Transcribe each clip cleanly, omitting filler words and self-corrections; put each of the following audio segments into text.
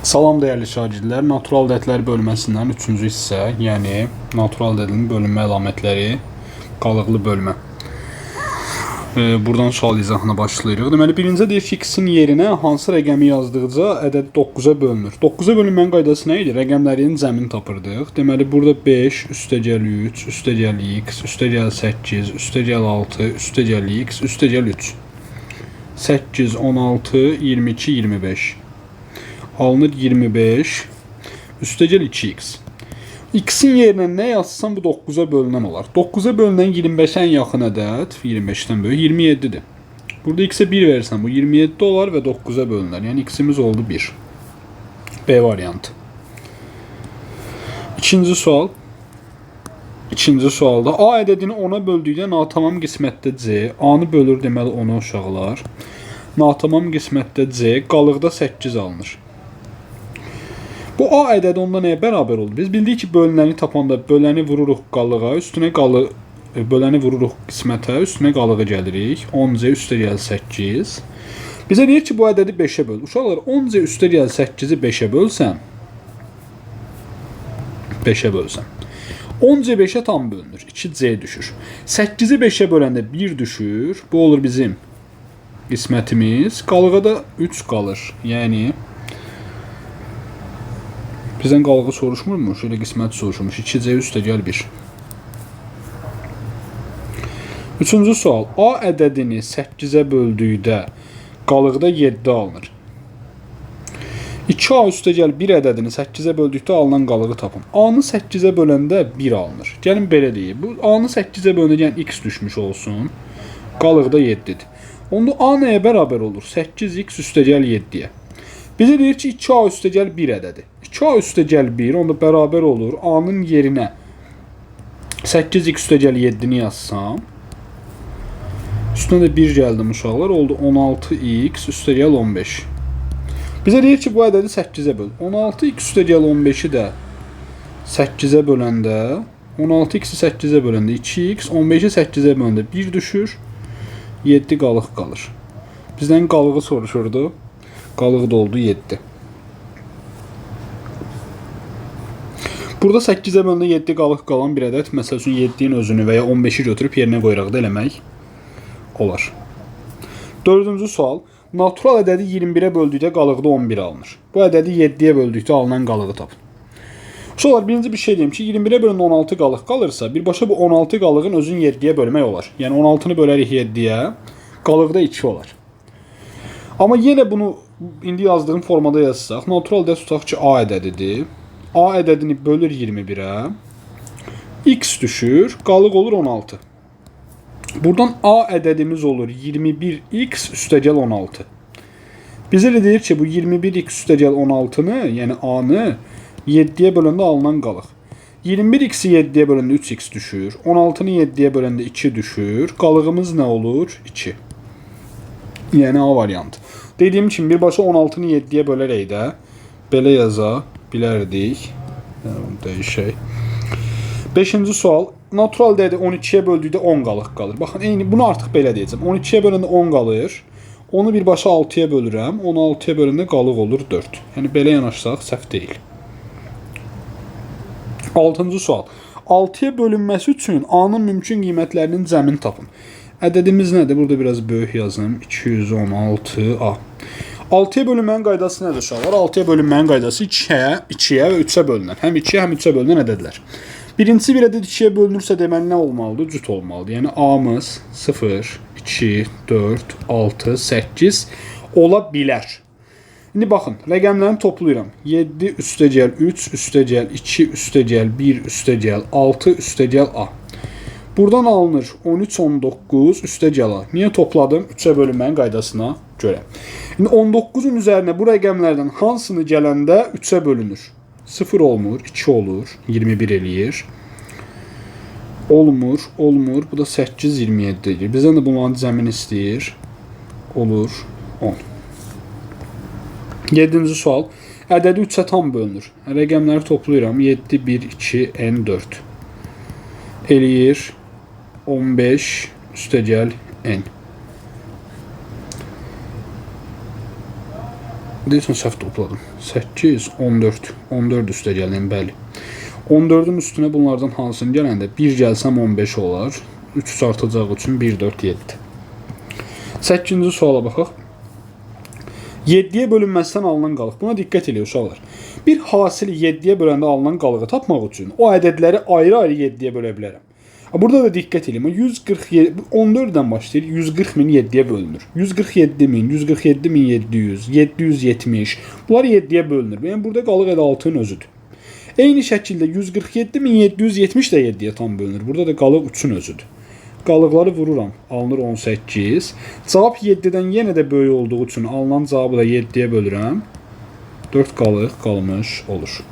Salam dəyərli şagirdlər, natural ədədlər bölməsindən 3-cü hissə, yəni natural ədədin bölünmə əlamətləri, qalıqlı bölmə. Buradan sual izahına başlayırıq. Deməli, birinci deyir ki, x-in yerinə hansı rəqəmi yazdıqca ədəd 9-a bölünür. 9-a bölünmənin qaydası nə idi? Rəqəmlərin cəmini tapırdıq. Deməli, burada 5, üstəgəl 3, üstəgəl x, üstəgəl 8, üstəgəl 6, üstəgəl x, üstəgəl 3. 8, 16, 22, 25. Alınır 25, üstəgəl 2x. X-in yerinə nə yazsam bu 9-a bölünən olar. 9-a bölünən 25-ə ən yaxın ədəd, 25-dən böyük 27-dir. Burada x-ə 1 verirsən bu 27 olar və 9-a bölünər. Yəni x-imiz oldu 1. B variantı. İkinci sual. İkinci sualda A ədədini 10-a böldükdə natamam qismətdə C, A-nı bölür deməli 10-a uşaqlar. Natamam qismətdə C, qalıqda 8 alınır. Bu A ədədi onda nəyə bərabər olur? Biz bildik ki, bölünəni tapanda böləni vururuq qalığa, üstünə böləni vururuq qismətə, üstünə qalığı gəlirik. 10C üstəgəl 8. Bizə deyir ki, bu ədədi 5-ə böl. Uşaqlar, 10C üstəgəl 8-i 5-ə bölsən, 10C 5-ə tam bölünür. 2C düşür. 8-i 5-ə böləndə 1 düşür. Bu olur bizim qismətimiz. Qalığa da 3 qalır. Yəni bizdən qalığı soruşmurmu? Şöyle qismət soruşmuş. 2C üstəgəl 1. Üçüncü sual. A ədədini 8-ə böldükdə qalıqda 7 alınır. 2A üstəgəl 1 ədədini 8-ə böldükdə alınan qalığı tapın. A-nı 8-ə böləndə 1 alınır. Gəlin belə deyək. Bu A-nı 8-ə böləndə yəni x düşmüş olsun. Qalıqda 7-dir. Onda A nəyə bərabər olur? 8x üstəgəl 7-yə. Bizə deyir ki, 2A üstəgəl 1 ədədi. 2A üstəgəl 1 onda bərabər olur. A-nın yerinə 8x üstəgəl 7-ni yazsam. Üstünə də 1 gəldim uşaqlar. Oldu 16x üstəgəl 15. Bizə deyir ki, bu ədədi 8-ə böl. 16x üstəgəl 15-i də 8-ə böləndə 16x-i 8-ə böləndə 2x, 15-i 8-ə böləndə 1 düşür. 7 qalıq qalır. Bizdən qalığı soruşurdu. Qalığı da oldu 7. Burada 8-ə bölündə 7 qalıq qalan bir ədəd, məsəl üçün 7-nin özünü və ya 15-i götürüb yerinə qoyaraq da eləmək olar. Dördüncü sual. Natural ədədi 21-ə böldükdə qalıqda 11 alınır. Bu ədədi 7-yə böldükdə alınan qalığı tapın. Uşaqlar, birinci bir şey deyim ki, 21-ə bölündə 16 qalıq qalırsa, birbaşa bu 16 qalığın özünü 7-yə bölmək olar. Yəni 16-nı bölərik 7-yə, qalıqda 2 olar. Amma yenə bunu indi yazdığım formada yazsaq, natural ədəd tutaq ki, A ədədidir. A ədədini bölür 21-ə. X düşür, qalıq olur 16. Buradan A ədədimiz olur 21x üstəgəl 16. Bizə də deyir ki, bu 21x üstəgəl 16-nı, yəni A-nı 7-yə böləndə alınan qalıq. 21x-i 7-yə böləndə 3x düşür. 16-nı 7-yə böləndə 2 düşür. Qalığımız nə olur? 2. Yəni A variantı. Dediyim kimi birbaşa 16-nı 7-yə bölərək də belə yaza bilərdik. Dəyişək. 5-ci sual. Natural ədədi 12-yə böldükdə 10 qalıq qalır. Baxın, eyni bunu artıq belə deyəcəm. 12-yə böləndə 10 qalır. Onu birbaşa 6-ya bölürəm. 16-ya böləndə qalıq olur 4. Yəni belə yanaşsaq səhv deyil. 6-cı sual. 6-ya bölünməsi üçün A-nın mümkün qiymətlərinin cəmini tapın. Ədədimiz nədir? Burada biraz böyük yazım. 216A. 6-ya bölünmənin qaydası nədir uşaqlar? 6-ya bölünmənin qaydası 2-yə və 3-ə bölünən. Həm 2-yə, həm 3-ə bölünən ədədlər. Birincisi bir ədəd 2-yə bölünürsə deməli nə olmalıdır? Cüt olmalıdır. Yəni A-mız 0, 2, 4, 6, 8 ola bilər. İndi baxın, rəqəmlərini toplayıram. 7 üstəgəl 3 üstəgəl 2 üstəgəl 1 üstəgəl 6 üstəgəl A. Buradan alınır 13, 19 üstəgəl A. Niyə topladım? 3-ə bölünmənin qaydasına görə. İndi 19-un üzərinə bu rəqəmlərdən hansını gələndə 3-ə bölünür? 0 olmur, 2 olur, 21 eləyir. Olmur, olmur. Bu da 8, 27 eləyir. Bizdən də bunların cəmini istəyir. Olur, 10. 7-ci sual. Ədədi 3-ə tam bölünür. Rəqəmləri toplayıram. 7, 1, 2, n 4. Eləyir 15 üstəgəl n. Deyirsən səhv topladım. 8, 14. 14 üstə gəlin, bəli. 14-ün üstünə bunlardan hansını gələndə 1 gəlsəm 15 olar. 3 artacaq üçün 1, 4, 7. 8-ci suala baxaq. 7-yə bölünməzdən alınan qalıq. Buna diqqət edin uşaqlar. Bir hasili 7-yə böləndə alınan qalığı tapmaq üçün o ədədləri ayrı-ayrı 7-yə bölə bilərəm. Burada da diqqət edin. 147, 14-dən başlayır. 140.000 7-yə bölünür. 147.000, 147.700, 770. Bunlar 7-yə bölünür. Yəni burada qalıq ədə 6-nın özüdür. Eyni şəkildə 147.770 də 7-yə tam bölünür. Burada da qalıq 3-ün özüdür. Qalıqları vururam. Alınır 18. Cavab 7-dən yenə də böyük olduğu üçün alınan cavabı da 7-yə bölürəm. 4 qalıq qalmış olur.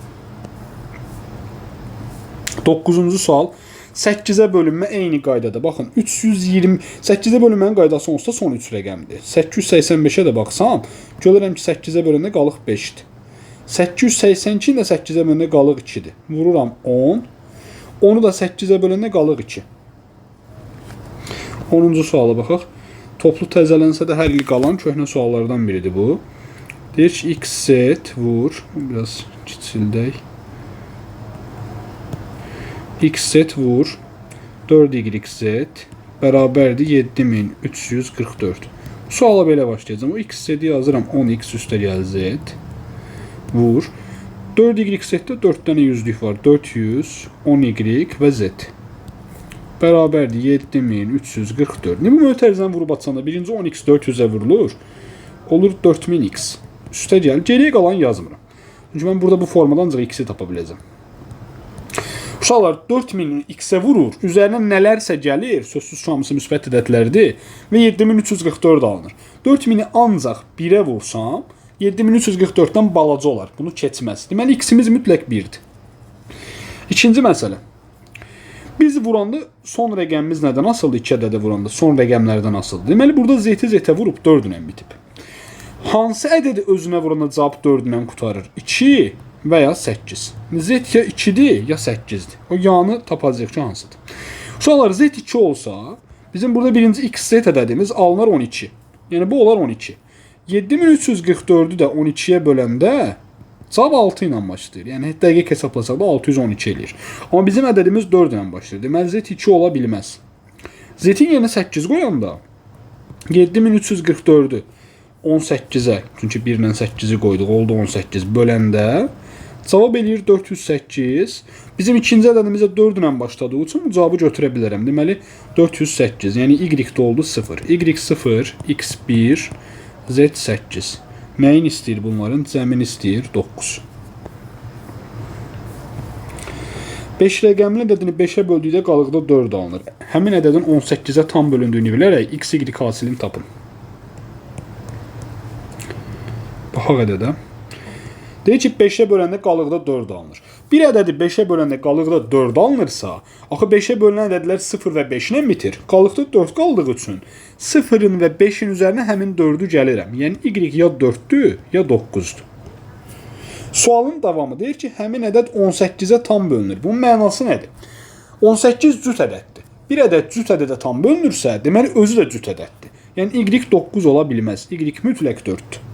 9-cu sual. 8-ə bölünmə eyni qaydada. Baxın, 320 8-ə bölünmənin qaydası onsuz da son 3 rəqəmdir. 885-ə də baxsam, görürəm ki 8-ə bölündə qalıq 5-dir. 882-ni də 8-ə bölündə qalıq 2-dir. Vururam 10. Onu da 8-ə bölündə qalıq 2. 10-cu suala baxaq. Toplu təzələnsə də hər il qalan köhnə suallardan biridir bu. Deyir ki, x-z vur. Biraz kiçildək. x-z vur. 4y-z bərabərdir 7344. Suala belə başlayacağım. O x-z-i yazıram 10x üstə gəl z. Vur. 4y-z-də 4 dənə yüzlük var. 400, 10y və z. Bərabərdir 7344. Bu mötərizəni vurub açanda birinci 10x 400-ə vurulur. Olur 4000x. Üstə gəl. Geriyə qalan yazmıram. Çünki mən burada bu formadan ancaq x-i tapa biləcəm. Uşaqlar 4000 x-ə vurur. Üzərinə nələrsə gəlir. Sözsüz hamısı müsbət ədədlərdir. Və 7344 alınır. 4000-i ancaq 1-ə vursam 7344-dən balaca olar. Bunu keçməz. Deməli x-imiz mütləq 1-dir. İkinci məsələ. Biz vuranda son rəqəmimiz nədən asıldı? 2 ədədə vuranda son rəqəmlərdən asıldı. Deməli burada z-i z-ə vurub 4 ilə bitib. Hansı ədədi özünə vuranda cavab 4 ilə qutarır? 2 və ya 8. Z ya 2-dir, ya 8-dir. O yanı tapacaq ki, hansıdır? Uşaqlar, z 2 olsa, bizim burada birinci x-z ədədimiz alınır 12. Yəni bu olar 12. 7344-ü də 12-yə böləndə cavab 6 ilə başlayır. Yəni dəqiq hesablasaq da 612 eləyir. Amma bizim ədədimiz 4 ilə başlayır. Deməli z 2 ola bilməz. Z-in yerinə 8 qoyanda 7344-ü 18-ə, çünki 1 ilə 8-i qoyduq, oldu 18 böləndə cavab eləyir 408. Bizim ikinci ədədimizə 4 ilə başladığı üçün bu cavabı götürə bilərəm. Deməli 408. Yəni y-də oldu 0. Y0, x1, z8. Məyin istəyir bunların? Cəmin istəyir 9. 5 rəqəmli ədədini 5-ə böldükdə qalıqda 4 alınır. Həmin ədədin 18-ə tam bölündüyünü bilərək x, y hasilini tapın. Baxaq ədədə. Deyir ki, 5-ə böləndə qalıqda 4 alınır. Bir ədədi 5-ə böləndə qalıqda 4 alınırsa, axı 5-ə bölünən ədədlər 0 və 5 ilə bitir. Qalıqda 4 qaldığı üçün 0-ın və 5-in üzərinə həmin 4-ü gəlirəm. Yəni y ya 4-dür, ya 9-dur. Sualın davamı deyir ki, həmin ədəd 18-ə tam bölünür. Bunun mənası nədir? 18 cüt ədəddir. Bir ədəd cüt ədədə tam bölünürsə, deməli özü də cüt ədəddir. Yəni y 9 ola bilməz. Y mütləq 4-dür.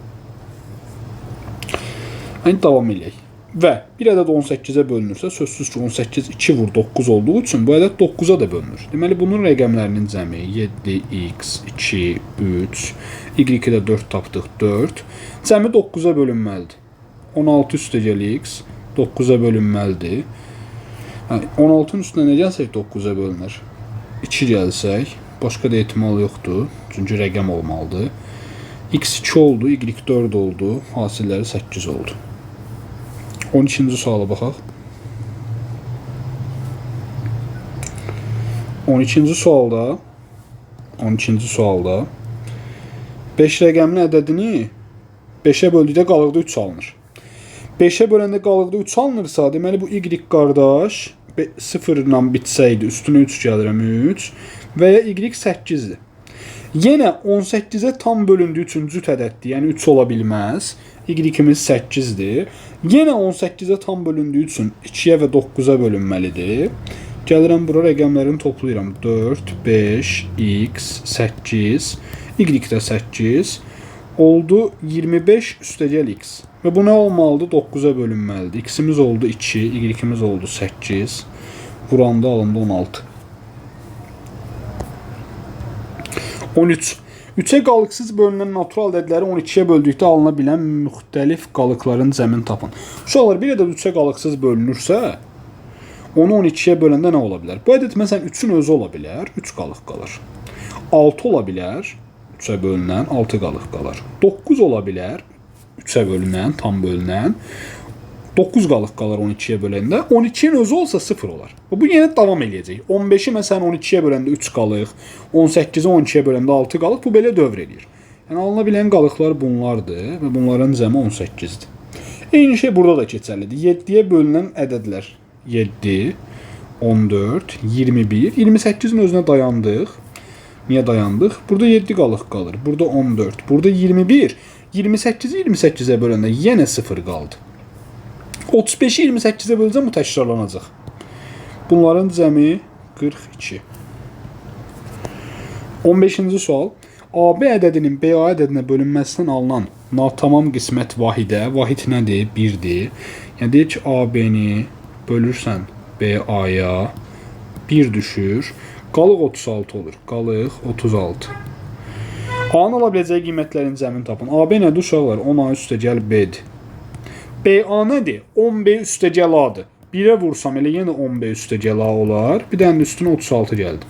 Yəni davam edək. Və bir ədəd 18-ə bölünürsə, sözsüz ki 18 2 vur 9 olduğu üçün bu ədəd 9-a da bölünür. Deməli bunun rəqəmlərinin cəmi 7, x, 2, 3, y-də 4 tapdıq 4. Cəmi 9-a bölünməlidir. 16 üstə gəl x 9-a bölünməlidir. 16-ın üstünə nə gəlsək 9-a bölünür? 2 gəlsək, başqa da ehtimal yoxdur. Çünki rəqəm olmalıdır. X 2 oldu, y 4 oldu, hasilləri 8 oldu. 12-ci suala baxaq. 12-ci sualda 5 rəqəmli ədədini 5-ə böldükdə qalıqda 3 alınır. 5-ə böləndə qalıqda 3 alınırsa, deməli bu y qardaş 0 ilə bitsəydi, üstünə 3 gəlirəm 3 və ya y 8-dir. Yenə 18-ə tam bölündüyü üçün cüt ədəddir, yəni 3 ola bilməz. Y-imiz 8-dir. Yenə 18-ə tam bölündüyü üçün 2-yə və 9-a bölünməlidir. Gəlirəm bura rəqəmlərini toplayıram. 4, 5, x, 8, y də 8. oldu 25 üstəgəl x. Və bu nə olmalıdır? 9-a bölünməlidir. X-imiz oldu 2, y-imiz oldu 8. Vuranda alındı 16. 13. 3-ə qalıqsız bölünən natural ədədləri 12-yə böldükdə alına bilən müxtəlif qalıqların cəmini tapın. Uşaqlar, bir ədəd 3-ə qalıqsız bölünürsə, onu 12-yə böləndə nə ola bilər? Bu ədəd məsələn 3-ün özü ola bilər, 3 qalıq qalır. 6 ola bilər, 3-ə bölünən 6 qalıq qalır. 9 ola bilər, 3-ə bölünən, tam bölünən 9 qalıq qalır 12-yə böləndə. 12-nin özü olsa 0 olar. Bu yenə davam eləyəcək. 15-i məsələn 12-yə böləndə 3 qalıq, 18-i 12-yə böləndə 6 qalıq. Bu belə dövr eləyir. Yəni alına bilən qalıqlar bunlardır və bunların cəmi 18-dir. Eyni şey burada da keçərlidir. 7-yə bölünən ədədlər 7, 14, 21, 28-in özünə dayandıq. Niyə dayandıq? Burada 7 qalıq qalır. Burada 14, burada 21. 28-i 28-ə böləndə yenə 0 qaldı. 35-i 28-ə böləcəm, bu təkrarlanacaq. Bunların cəmi 42. 15-ci sual. AB ədədinin BA ədədinə bölünməsindən alınan natamam qismət vahidə. Vahid nədir? 1-dir. Yəni deyir ki, AB-ni bölürsən BA-ya 1 düşür. Qalıq 36 olur. Qalıq 36. A-nın ala biləcəyi qiymətlərin cəmini tapın. AB nədir uşaqlar? 10A üstəgəl B-dir. BA nədir? 10B üstəgəl A-dır. 1-ə vursam elə yenə 10B üstəgəl A olar. Bir dənə üstünə 36 gəldi.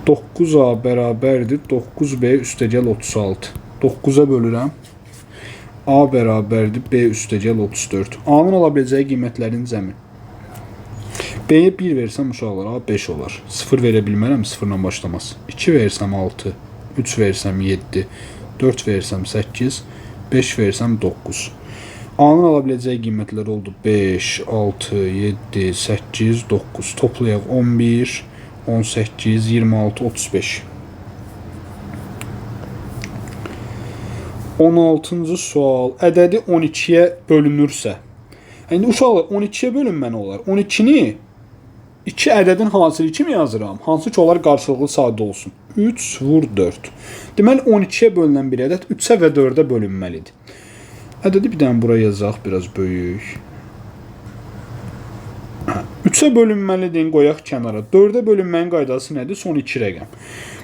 9A bərabərdir 9B üstəgəl 36. 9-a bölürəm. A bərabərdir B üstəgəl 34. A-nın ala biləcəyi qiymətlərin cəmi. B-yə 1 versəm uşaqlar A 5 olar. 0 verə bilmərəm, 0-la başlamaz. 2 versəm 6, 3 versəm 7, 4 versəm 8, 5 versəm 9. A-nın ala biləcəyi qiymətlər oldu 5, 6, 7, 8, 9. Toplayaq 11, 18, 26, 35. 16-cı sual. Ədədi 12-yə bölünürsə. Yəni uşaqlar 12-yə bölünmə nə olar? 12-ni 2 ədədin hasili kimi yazıram. Hansı ki onlar qarşılıqlı sadə olsun. 3 vur 4. Deməli 12-yə bölünən bir ədəd 3-ə və 4-ə bölünməlidir. Ədədi bir dənə buraya yazaq, biraz böyük. 3-ə bölünməlidir, qoyaq kənara. 4-ə bölünməyin qaydası nədir? Son 2 rəqəm.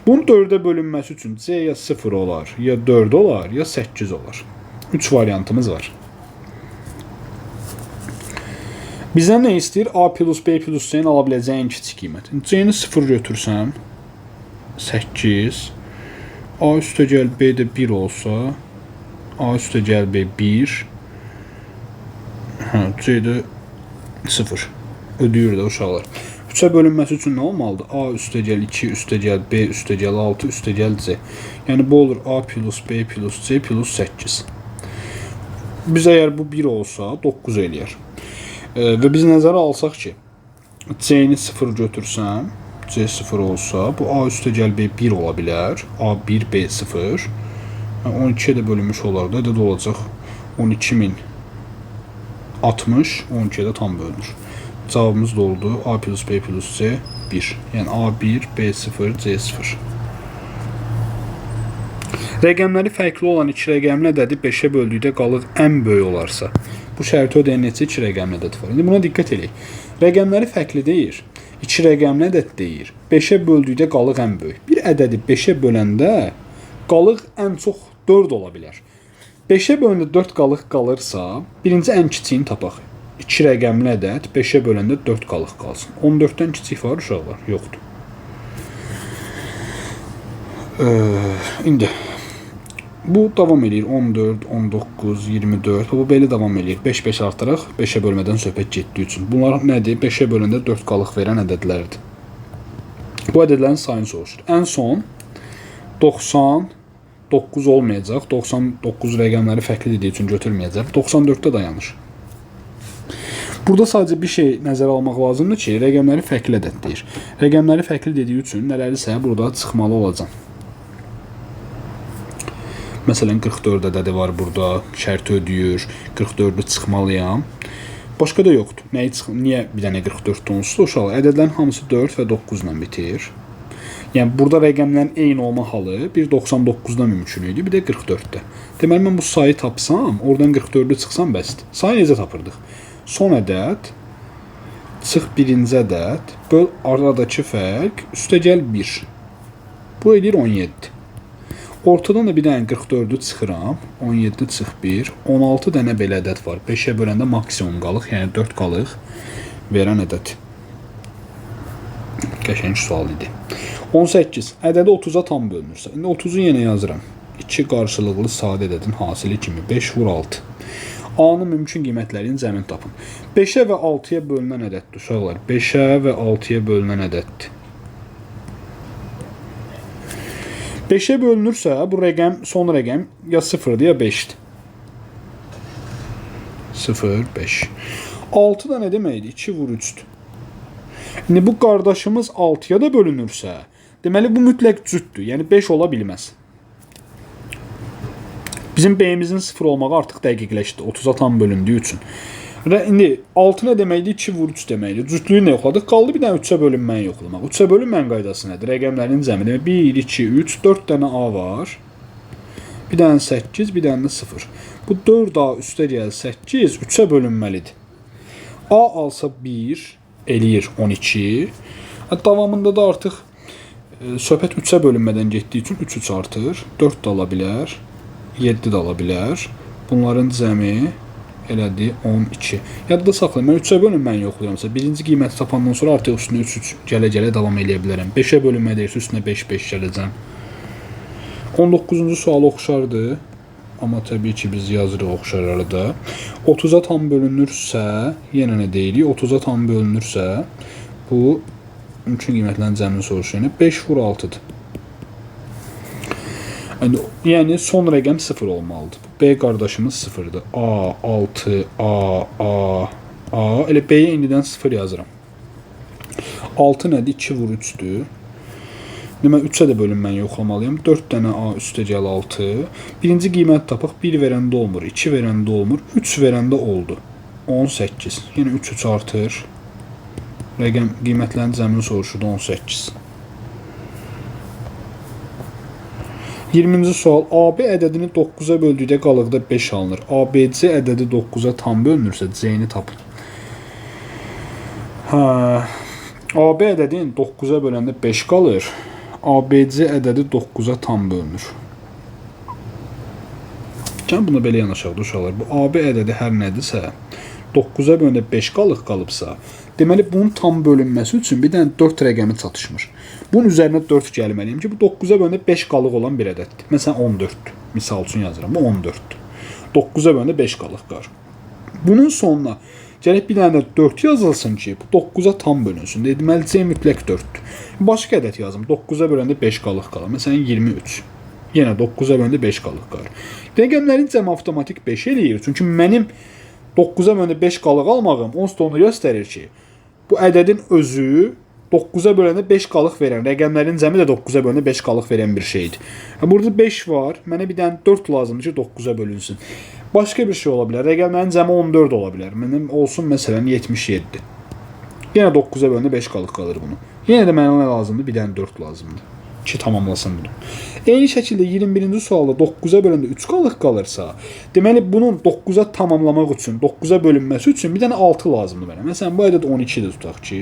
Bunun 4-ə bölünməsi üçün C ya 0 olar, ya 4 olar, ya 8 olar. 3 variantımız var. Bizdən nə istəyir? A plus B plus C-nin ala biləcəyi en kiçik qiymət. C-ni 0 götürsəm 8. A üstəgəl B də 1 olsa, A üstəgəl B 1. C də 0. Ödəyir də uşaqlar. 3-ə bölünməsi üçün nə olmalıdır? A üstəgəl 2 üstəgəl B üstəgəl 6 üstəgəl C. Yəni bu olur A plus B plus C plus 8. Biz əgər bu 1 olsa 9 eləyər. Və biz nəzərə alsaq ki, C-ni 0 götürsəm, C 0 olsa, bu A üstəgəl B 1 ola bilər. A 1, B 0. 12-yə də bölünmüş olar da, ədəd olacaq 12.060, 12-yə də tam bölünür. Cavabımız da oldu A plus B plus C 1. Yəni A 1, B 0, C 0. Rəqəmləri fərqli olan 2 rəqəmli ədədi 5-ə böldükdə qalıq ən böyük olarsa, bu şərti ödəyən neçə 2 rəqəmli ədəd var? İndi buna diqqət edək. Rəqəmləri fərqli deyir. 2 rəqəmli ədəd deyir. 5-ə böldükdə qalıq ən böyük. Bir ədədi 5-ə böləndə qalıq ən çox 4 ola bilər. 5-ə böləndə 4 qalıq qalırsa, birinci ən kiçiyini tapaq. 2 rəqəmli ədəd 5-ə böləndə 4 qalıq qalsın. 14-dən kiçik var uşaqlar? Yoxdur. İndi bu davam edir 14, 19, 24. Bu belə davam edir. 5-5 artaraq 5-ə bölmədən söhbət getdiyi üçün. Bunlar nədir? 5-ə böləndə 4 qalıq verən ədədlərdir. Bu ədədlərin sayını soruşur. Ən son 99 olmayacaq. 99 rəqəmləri fərqli dediyi üçün götürməyəcək. 94-də dayanır. Burada sadəcə bir şey nəzərə almaq lazımdır ki, rəqəmləri fərqli ədəd deyir. Rəqəmləri fərqli dediyi üçün nələrisə burada çıxmalı olacaq. Məsələn 44 ədədi var burada, şərti ödəyir, 44-ü çıxmalıyam. Başqa da yoxdur. Niyə bir dənə 44 onsuz uşaq? Ədədlərin hamısı 4 və 9 ilə bitir. Yəni burada rəqəmlərin eyni olma halı 1.99-da mümkün idi, bir də 44-də. Deməli mən bu sayı tapsam, oradan 44-ü çıxsam bəsdir. Sayı necə tapırdıq? Son ədəd çıx birinci ədəd böl aradakı fərq üstəgəl 1. Bu edir 17. Ortadan da bir dənə 44-ü çıxıram. 17 çıx 1. 16 dənə belə ədəd var. 5-ə böləndə maksimum qalıq, yəni 4 qalıq verən ədəd. Qəşəng sual idi. 18. Ədədi 30-a tam bölünürsə. İndi 30-u yenə yazıram. 2 qarşılıqlı sadə ədədin hasili kimi 5 vur 6. A-nın mümkün qiymətlərinin cəmini tapın. 5-ə və 6-ya bölünən ədəddir uşaqlar. 5-ə və 6-ya bölünən ədəddir. 5-ə bölünürsə, bu rəqəm, son rəqəm ya 0-dır ya 5-dir. 0, 5. 6 da nə deməkdir? 2 vur 3-dür. İndi bu qardaşımız 6-ya da bölünürsə, deməli bu mütləq cütdür. Yəni 5 ola bilməz. Bizim B-imizin 0 olmağı artıq dəqiqləşdi. 30-a tam bölündüyü üçün. Və indi 6 nə deməkdir? 2 vur 3 deməkdir. Cütlüyü nə yoxladıq? Qaldı bir dənə 3-ə bölünməni yoxlamaq. 3-ə bölünmən qaydası nədir? Rəqəmlərin cəmi. Demək 1, 2, 3, 4 dənə A var. Bir dənə 8, bir dənə 0. Bu 4A üstə gəl 8, 3-ə bölünməlidir. A alsa 1 eləyir 12. Davamında da artıq söhbət 3-ə bölünmədən getdiyi üçün 3 artır. 4 də ala bilər. 7 də ala bilər. Bunların cəmi elədi 12. Yadda saxlayın. Mən 3-ə bölünməni yoxlayıramsa, birinci qiyməti tapandan sonra artıq üstünə 3 gələ-gələ davam eləyə bilərəm. 5-ə bölünmə deyirsə, üstünə 5 gələcəm. 19-cu sual oxşardır. Amma təbii ki, biz yazırıq oxşarları da. 30-a tam bölünürsə, yenə nə deyirik? 30-a tam bölünürsə, bu mümkün qiymətlərin cəmini soruşur. Yəni 5 vur 6-dır. Yəni son rəqəm 0 olmalıdır. B qardaşımız 0-dır. A, 6, A. Elə B-yə indidən 0 yazıram. 6 nədir? 2 vur 3-dür. Mən 3-ə də bölünməni yoxlamalıyım. 4 dənə A üstə gəl 6. Birinci qiymət tapaq. 1 verəndə olmur, 2 verəndə olmur, 3 verəndə oldu. 18. Yəni 3 artır. Rəqəm qiymətlərin cəmini soruşurdu 18. 20-ci sual. AB ədədini 9-a böldükdə qalıqda 5 alınır. ABC ədədi 9-a tam bölünürsə C-ni tapın. AB ədədini 9-a böləndə 5 qalır. ABC ədədi 9-a tam bölünür. Gəlin buna belə yanaşaq uşaqlar. Bu AB ədədi hər nədirsə, 9-a böləndə 5 qalıbsa, deməli bunun tam bölünməsi üçün bir dənə 4 rəqəmi çatışmır. Bunun üzərinə 4 gəlməliyim ki, bu 9-a böləndə 5 qalıq olan bir ədəddir. Məsələn 14-dür. Misal üçün yazıram. Bu 14-dür. 9-a böləndə 5 qalıq var. Bunun sonuna gərək bir dənə 4 yazılsın ki, bu 9-a tam bölünsün. Deməli C mütləq 4-dür. Başqa ədəd yazım. 9-a böləndə 5 qalıq qalır. Məsələn 23. Yenə 9-a böləndə 5 qalıq qalır. Rəqəmlərin cəmi avtomatik 5 eləyir. Çünki mənim 9-a böləndə 5 qalıq almağım onsuz da onu göstərir ki, bu ədədin özü 9-a böləndə 5 qalıq verən, rəqəmlərin cəmi də 9-a böləndə 5 qalıq verən bir şeydir. Burada 5 var, mənə bir dənə 4 lazımdır ki, 9-a bölünsün. Başqa bir şey ola bilər, rəqəmlərin cəmi 14 ola bilər. Mənim olsun məsələn 77. Yenə 9-a böləndə 5 qalıq qalır bunu. Yenə də mənə nə lazımdır? Bir dənə 4 lazımdır ki, tamamlasın bunu. Eyni şəkildə 21-ci sualda 9-a böləndə 3 qalıq qalırsa, deməli bunun 9-a tamamlamaq üçün, 9-a bölünməsi üçün bir dənə 6 lazımdır mənə. Məsələn, bu ədəd 12-dir tutaq ki,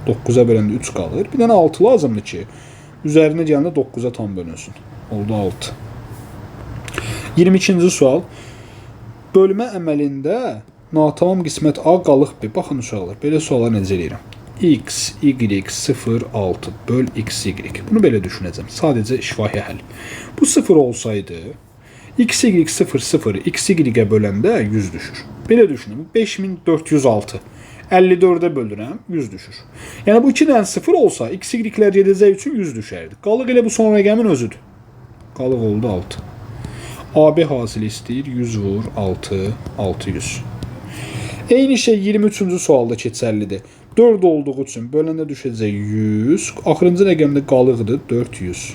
9-a böləndə 3 qalır. Bir dənə 6 lazımdır ki, üzərinə gələndə 9-a tam bölünsün. Oldu 6. 22-ci sual. Bölmə əməlində natamam qismət A qalıq B. Baxın uşaqlar, belə suallar necə eləyirəm? X, Y, 0, 6 böl X, Y. Bunu belə düşünəcəm. Sadəcə şifahi həll. Bu 0 olsaydı, X, Y, 0, 0, X, Y-ə böləndə 100 düşür. Belə düşünün. 5406. 54-ə bölürəm, 100 düşür. Yəni bu 2 dənə 0 olsa, X, Y-lər gedəcək üçün 100 düşərdi. Qalıq elə bu son rəqəmin özüdür. Qalıq oldu 6. AB hasili istəyir. 100 vur 6, 600. Eyni şey 23-cü sualda keçərlidir. 4 olduğu üçün böləndə düşəcək 100. Axırıncı rəqəmdə qalıqdır 400.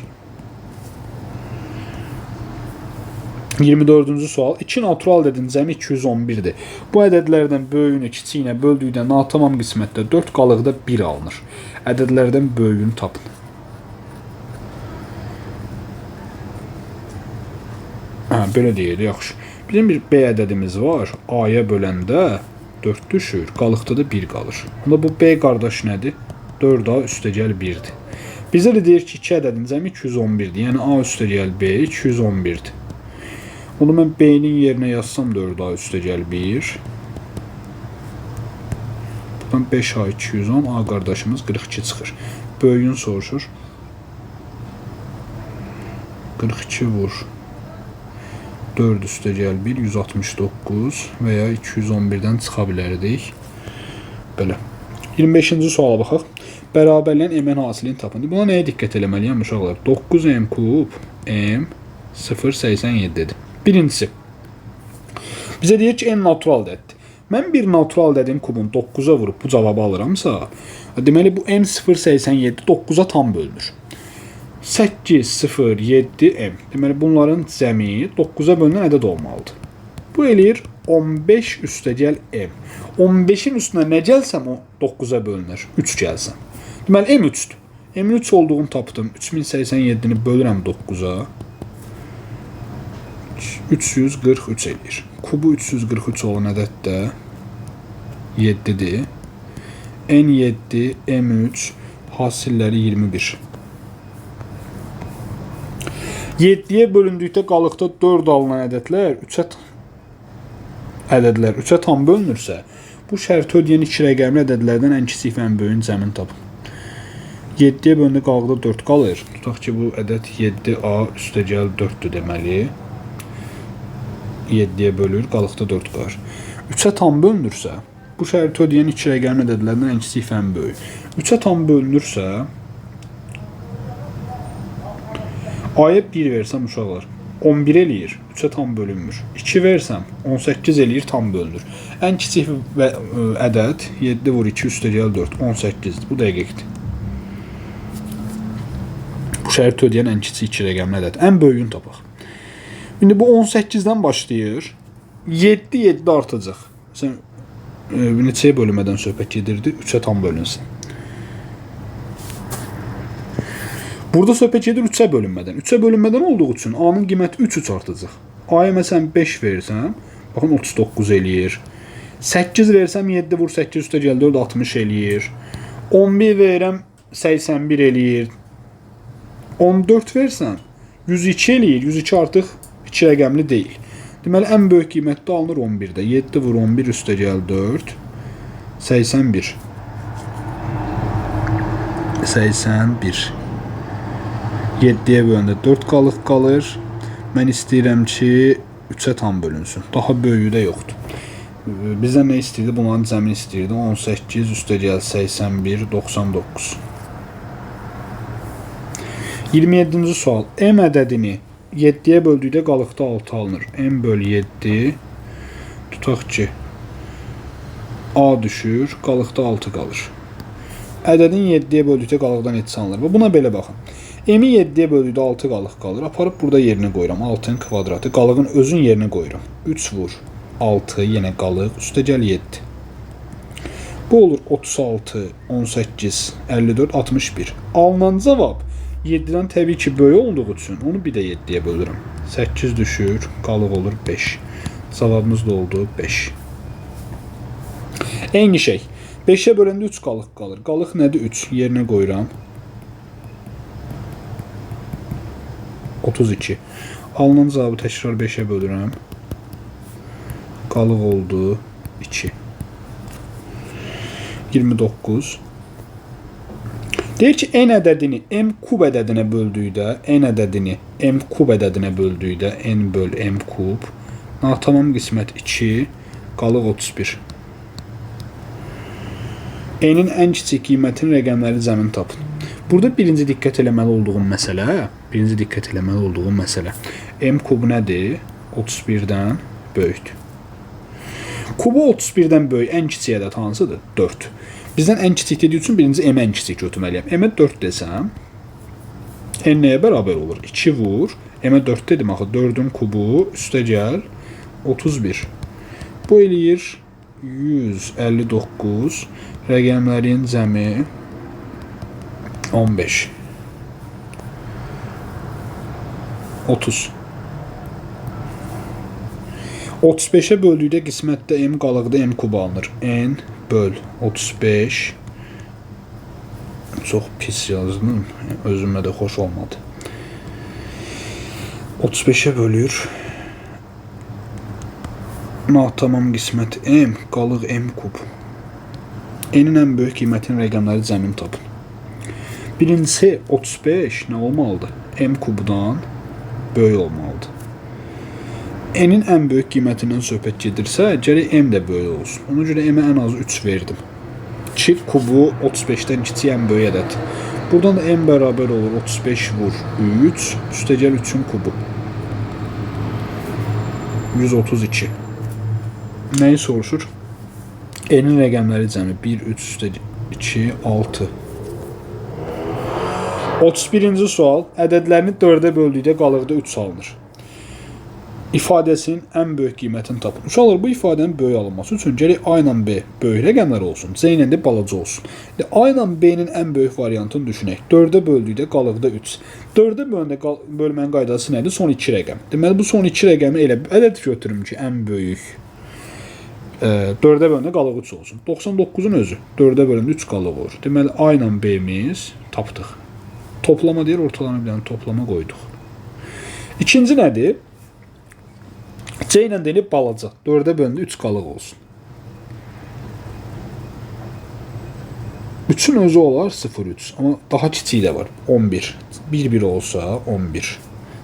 24-cü sual. 2 natural ədədin cəmi 211-dir. Bu ədədlərdən böyüyünü kiçiyinə böldükdə natamam qismətdə 4 qalıqda 1 alınır. Ədədlərdən böyüyünü tapın. Belə deyil, yaxşı. Bizim bir B ədədimiz var. A-ya böləndə 4 düşür, qalıqda da 1 qalır. Onda bu B qardaş nədir? 4A üstəgəl 1-dir. Bizə də deyir ki, 2 ədədin cəmi 211-dir. Yəni A üstəgəl B 211-dir. Onu mən B-nin yerinə yazsam 4A üstəgəl 1. Buradan 5A 210, A qardaşımız 42 çıxır. Böyüyün soruşur. 42 vur 4 üstəgəl 1, 169 və ya 211-dən çıxa bilərdik. Belə. 25-ci suala baxaq. Bərabərləyən M-in hasilini tapın. Buna nəyə diqqət eləməliyəm uşaqlar? 9M kub M 0,87-dir. Birincisi. Bizə deyir ki, N natural ədəddir. Mən bir natural ədədin kubunu 9-a vurub bu cavabı alıramsa, deməli bu M 0,87 9-a tam bölünür. 8, 0, 7, M. Deməli, bunların cəmi 9-a bölünən ədəd olmalıdır. Bu eləyir 15 üstəgəl M. 15-in üstünə nə gəlsəm o 9-a bölünür. 3 gəlsəm. Deməli, M 3-dür. M-in 3 olduğunu tapdım. 3087-ni bölürəm 9-a. 343 eləyir. Kubu 343 olan ədəd də 7-dir. N7, M3 hasilləri 21. 7-yə bölündükdə qalıqda 4 alınan ədədlər 3-ə tam bölünürsə, bu şərti ödəyən 2 rəqəmli ədədlərdən ən kiçik və ən böyüyün cəmini tapın. 7-yə bölündü qalıqda 4 qalır. Tutaq ki, bu ədəd 7A üstəgəl 4-dür deməli. 7-yə bölür, qalıqda 4 qalır. 3-ə tam bölünürsə, bu şərti ödəyən 2 rəqəmli ədədlərdən ən kiçik və ən böyük. 3-ə tam bölünürsə, A-ya 1 versəm uşaqlar 11 eləyir, 3-ə tam bölünmür. 2 versəm 18 eləyir, tam bölünür. Ən kiçik ədəd 7 vur 2 üstəgəl 4, 18-dir. Bu dəqiqdir. Bu şərti ödəyən ən kiçik 2 rəqəmli ədəd. Ən böyüyünü tapaq. İndi bu 18-dən başlayır. 7 artacaq. Məsələn, neçəyə bölünmədən söhbət gedirdi? 3-ə tam bölünsün. Burada söhbət gedir 3-ə bölünmədən. 3-ə bölünmədən olduğu üçün A-nın qiyməti 3 artacaq. A-ya məsələn 5 versəm, baxın 39 eləyir. 8 versəm 7 vur 8 üstəgəl 4 60 eləyir. 11 verirəm 81 eləyir. 14 versəm 102 eləyir. 102 artıq 2 rəqəmli deyil. Deməli ən böyük qiymətdə alınır 11-də. 7 vur 11 üstəgəl 4 81. 81. 7-yə bölündə 4 qalıq qalır. Mən istəyirəm ki, 3-ə tam bölünsün. Daha böyüyü də yoxdur. Bizdən nə istəyirdi? Bunların cəmini istəyirdi. 18 üstəgəl 81, 99. 27-ci sual. M ədədini 7-yə böldükdə qalıqda 6 alınır. M böl 7. Tutaq ki, A düşür, qalıqda 6 qalır. Ədədin 7-yə böldükdə qalıqdan neçə alınır? Buna belə baxın. M-i 7-yə böldükdə 6 qalıq qalır. Aparıb burada yerinə qoyuram. 6-nın kvadratı. Qalığın özün yerinə qoyuram. 3 vur 6, yenə qalıq. Üstəgəl 7. Bu olur 36, 18, 54, 61. Alınan cavab 7-dən təbii ki, böyük olduğu üçün onu bir də 7-yə bölürəm. 8 düşür, qalıq olur 5. Cavabımız da oldu 5. Eyni şey. 5-ə böləndə 3 qalıq qalır. Qalıq nədir? 3. Yerinə qoyuram. 32. Alınan cavabı təkrar 5-ə bölürəm. Qalıq oldu 2. 29. Deyir ki, n ədədini m kub ədədinə böldükdə, n ədədini m kub ədədinə böldükdə n böl m kub natamam qismət 2, qalıq 31. N-in ən kiçik qiymətinin rəqəmləri cəmini tapın. Burada birinci diqqət eləməli olduğum məsələ, m kubu nədir? 31-dən böyükdür. Kubu 31-dən böyük ən kiçik ədəd hansıdır? 4. Bizdən ən kiçik dediyi üçün birinci m ən kiçik götürməliyəm. M-ə 4 desəm, n nəyə bərabər olur? 2 vur, m-ə 4 dedim axı, 4-ün kubu üstəgəl 31. Bu eləyir 159, rəqəmlərin cəmi 15. 30. 35'ə böldükdə qismətdə m qalıqda m kub alınır. N böl 35. Çox pis yazdım. Özümə də xoş olmadı. 35'ə bölür. Natamam qismət m qalıq m kub. N'in ən böyük qiymətinin rəqəmləri cəmini tapın. Birincisi 35 nə olmalıdır? M kubdan böyük olmalıdır. N'in ən böyük qiymətindən söhbət gedirsə, gərək m də böyük olsun. Ona görə m-ə ən az 3 verdim. 2 kubu 35-dən kiçik ən böyük ədəd. Buradan da m bərabər olur 35 vur 3, üstə gəl 3-ün kubu. 132. Nəyi soruşur? N'in rəqəmləri cəmi 1, 3, üstə 2, 6. 31-ci sual. Ədədlərini 4-ə böldükdə qalıqda 3 alınır. İfadəsinin ən böyük qiymətini tapın. Uşaqlar, bu ifadənin böyük alınması üçün gərək A ilə B böyük rəqəmlər olsun, C ilə də balaca olsun. A ilə B-nin ən böyük variantını düşünək. 4-ə böldükdə qalıqda 3. 4-ə bölmənin qaydası nədir? Son 2 rəqəm. Deməli, bu son 2 rəqəmi elə ədəd götürüm ki, ən böyük 4-ə bölündə qalıq 3 olsun. 99-un özü 4-ə bölündə 3 qalıq olur. Deməli, A ilə B-miz tapdıq. Toplama deyir, ortalama bilən toplama qoyduq. İkinci nədir? C ilə deyilib balaca. 4-ə bölündə 3 qalıq olsun. 3-ün özü olar 0,3. Amma daha kiçiyi də var. 11. 1-1 olsa 11.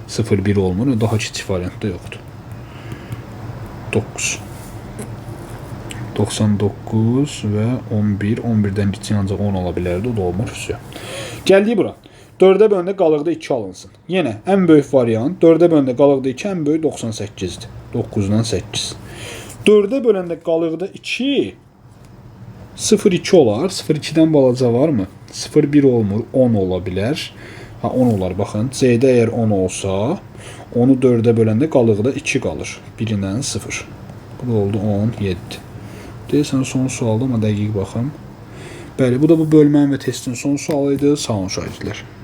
0,1 olmur. Daha kiçik variantda yoxdur. 9. 99 və 11. 11-dən kiçik ancaq 10 ola bilərdi. O da olmur. Gəldik bura. 4-ə bölündə qalıqda 2 alınsın. Yenə ən böyük variant 4-ə bölündə qalıqda 2 ən böyük 98-dir. 9-dan 8. 4-ə böləndə qalıqda 2 0,2 olar. 0,2-dən balaca varmı? 0,1 olmur. 10 ola bilər. Ha, 10 olar, baxın. C-də əgər 10 olsa, onu 4-ə böləndə qalıqda 2 qalır. 1-dən 0. Bu da oldu 17. Deyəsən son sualda, amma dəqiq baxım. Bəli, bu da bu bölmənin və testin son sualı idi. Sağ olun şagirdlər.